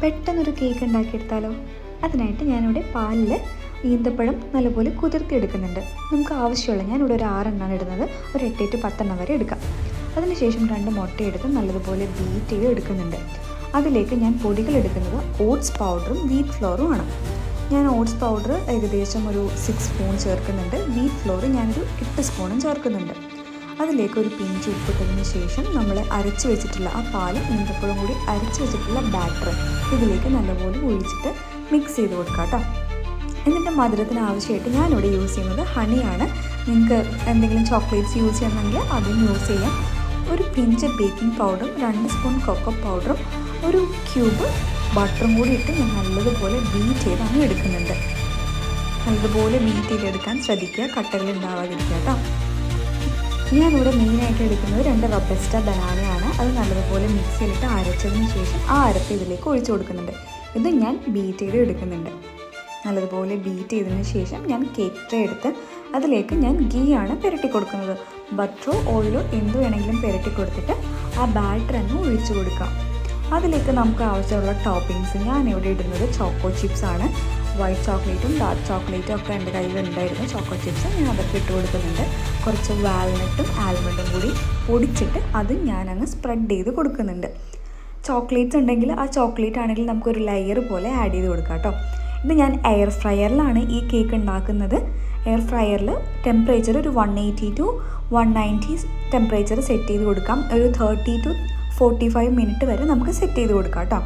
പെട്ടെന്നൊരു കേക്ക് ഉണ്ടാക്കിയെടുത്താലോ? അതിനായിട്ട് ഞാനിവിടെ പാലിൽ ഈന്തപ്പഴം നല്ലപോലെ കുതിർത്തിയെടുക്കുന്നുണ്ട്. നമുക്ക് ആവശ്യമുള്ള ഞാനിവിടെ ഒരു 6 എണ്ണമാണ് ഇടുന്നത്. ഒരു 8 to 10 എണ്ണം വരെ എടുക്കാം. അതിനുശേഷം 2 മുട്ടയെടുത്ത് നല്ലതുപോലെ ബീറ്റ് ചെയ്ത് എടുക്കുന്നുണ്ട്. അതിലേക്ക് ഞാൻ പൊടികൾ എടുക്കുന്നത് ഓട്സ് പൗഡറും വീറ്റ് ഫ്ലോറും ആണ്. ഞാൻ ഓട്സ് പൗഡർ ഏകദേശം ഒരു 6 സ്പൂൺ ചേർക്കുന്നുണ്ട്. വീറ്റ് ഫ്ലോർ ഞാനൊരു 8 സ്പൂണും ചേർക്കുന്നുണ്ട്. അതിലേക്ക് ഒരു പിഞ്ച് ഉപ്പിട്ടതിന് ശേഷം നമ്മൾ അരച്ച് വെച്ചിട്ടുള്ള ആ പാലും ഈന്തപ്പഴം കൂടി അരച്ച് വെച്ചിട്ടുള്ള ബാറ്റർ ഇതിലേക്ക് നല്ലപോലെ ഒഴിച്ചിട്ട് മിക്സ് ചെയ്ത് കൊടുക്കാം കേട്ടോ. എന്നിട്ട് മധുരത്തിന് ആവശ്യമായിട്ട് ഞാനിവിടെ യൂസ് ചെയ്യുന്നത് ഹണിയാണ്. നിങ്ങൾക്ക് എന്തെങ്കിലും ചോക്ലേറ്റ്സ് യൂസ് ചെയ്യണമെങ്കിൽ അതും യൂസ് ചെയ്യാം. ഒരു പിഞ്ച് ബേക്കിംഗ് പൗഡറും 2 സ്പൂൺ കൊക്കോ പൗഡറും ഒരു ക്യൂബ് ബട്ടറും കൂടി ഇട്ട് ഞാൻ നല്ലതുപോലെ ബീറ്റ് ചെയ്താണ് എടുക്കുന്നുണ്ട്. നല്ലതുപോലെ ബീറ്റ് ചെയ്തെടുക്കാൻ ശ്രദ്ധിക്കുക, കട്ടകൾ ഉണ്ടാവാതിരിക്കുക കേട്ടോ. ഞാനിവിടെ മെയിനായിട്ട് എടുക്കുന്നത് 2 റോബസ്റ്റ ബനാനയാണ്. അത് നല്ലതുപോലെ മിക്സിയിലിട്ട് അരച്ചതിന് ശേഷം ആ അരപ്പ് ഇതിലേക്ക് ഒഴിച്ചു കൊടുക്കുന്നുണ്ട്. ഇത് ഞാൻ ബീറ്റ് ചെയ്ത് എടുക്കുന്നുണ്ട്. നല്ലതുപോലെ ബീറ്റ് ചെയ്തതിന് ശേഷം ഞാൻ കേക്ക് ട്രേ എടുത്ത് അതിലേക്ക് ഞാൻ ഗീ ആണ് പുരട്ടി കൊടുക്കുന്നത്. ബട്ടറോ ഓയിലോ എന്ത് വേണമെങ്കിലും പുരട്ടി കൊടുത്തിട്ട് ആ ബാറ്റർ അങ്ങ് ഒഴിച്ചു കൊടുക്കാം. അതിലേക്ക് നമുക്ക് ആവശ്യമുള്ള ടോപ്പിങ്സ് ഞാനിവിടെ ഇടുന്നത് ചോക്കോ ചിപ്സ് ആണ്. വൈറ്റ് ചോക്ലേറ്റും ഡാർക്ക് ചോക്ലേറ്റും ഒക്കെ എൻ്റെ കയ്യിലുണ്ടായിരുന്നു. ചോക്കോ ചിപ്സ് ഞാൻ അതൊക്കെ ഇട്ട് കൊടുക്കുന്നുണ്ട്. കുറച്ച് വാൽനട്ടും ആൽമണ്ടും കൂടി പൊടിച്ചിട്ട് അത് ഞാനങ്ങ് സ്പ്രെഡ് ചെയ്ത് കൊടുക്കുന്നുണ്ട്. ചോക്ലേറ്റ്സ് ഉണ്ടെങ്കിൽ ആ ചോക്ലേറ്റ് ആണെങ്കിൽ നമുക്കൊരു ലെയർ പോലെ ആഡ് ചെയ്ത് കൊടുക്കാം കേട്ടോ. ഇത് ഞാൻ എയർ ഫ്രയറിലാണ് ഈ കേക്ക് ഉണ്ടാക്കുന്നത്. എയർ ഫ്രയറിൽ ടെമ്പറേച്ചർ ഒരു 180 to 190 ടെമ്പറേച്ചർ സെറ്റ് ചെയ്ത് കൊടുക്കാം. ഒരു 30 to 45 മിനിറ്റ് വരെ നമുക്ക് സെറ്റ് ചെയ്ത് കൊടുക്കാം കേട്ടോ.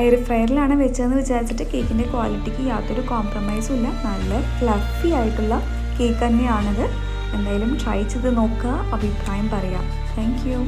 എയർ ഫ്രയറിലാണ് വെച്ചതെന്ന് വിചാരിച്ചിട്ട് കേക്കിൻ്റെ ക്വാളിറ്റിക്ക് യാതൊരു കോംപ്രമൈസും ഇല്ല. നല്ല ഫ്ലഫി ആയിട്ടുള്ള കേക്ക് തന്നെയാണിത്. എന്തായാലും ട്രൈ ചെയ്ത് നോക്കുക, അഭിപ്രായം പറയാം. Thank you.